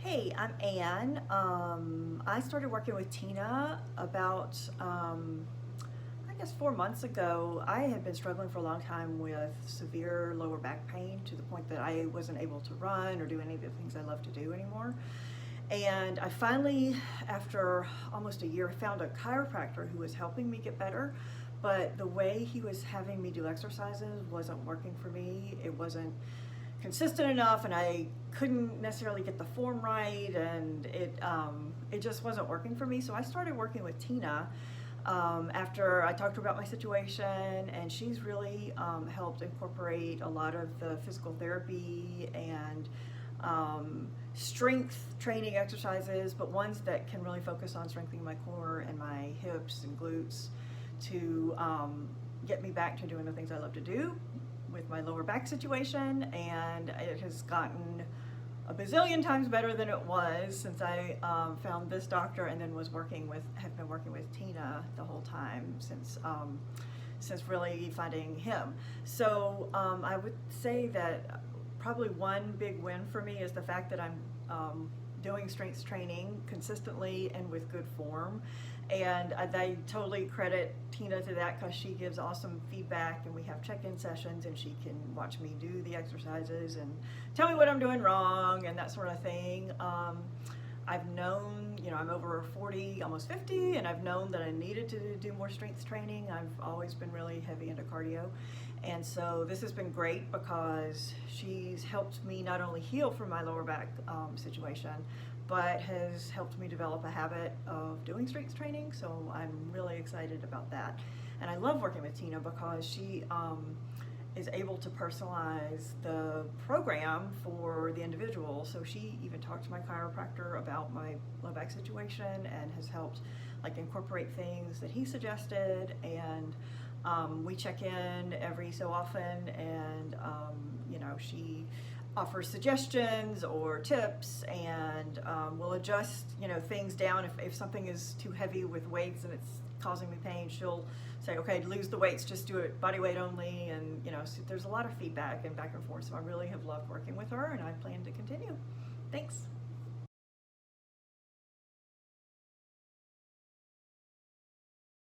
Hey, I'm Ann. I started working with Tina about, I guess 4 months ago. I had been struggling for a long time with severe lower back pain to the point that I wasn't able to run or do any of the things I love to do anymore. And I finally, after almost a year, found a chiropractor who was helping me get better. But the way he was having me do exercises wasn't working for me. It wasn't consistent enough, and I couldn't necessarily get the form right, and it just wasn't working for me. So I started working with Tina after I talked to her about my situation, and she's really helped incorporate a lot of the physical therapy and strength training exercises, but ones that can really focus on strengthening my core and my hips and glutes to get me back to doing the things I love to do with my lower back situation. And it has gotten a bazillion times better than it was since I found this doctor, and then have been working with Tina the whole time since really finding him. So I would say that probably one big win for me is the fact that I'm doing strength training consistently and with good form. And I totally credit Tina to that, because she gives awesome feedback, and we have check-in sessions, and she can watch me do the exercises and tell me what I'm doing wrong and that sort of thing. I've known, I'm over 40, almost 50, and I've known that I needed to do more strength training. I've always been really heavy into cardio. And so this has been great because she's helped me not only heal from my lower back situation, but has helped me develop a habit of doing strength training. So I'm really excited about that. And I love working with Tina because she is able to personalize the program for the individual. So she even talked to my chiropractor about my low back situation and has helped incorporate things that he suggested. And we check in every so often, and she offers suggestions or tips, and we'll adjust things down. If something is too heavy with weights and it's causing me pain, she'll say, okay, lose the weights, just do it body weight only. And so there's a lot of feedback and back and forth. So I really have loved working with her, and I plan to continue. Thanks.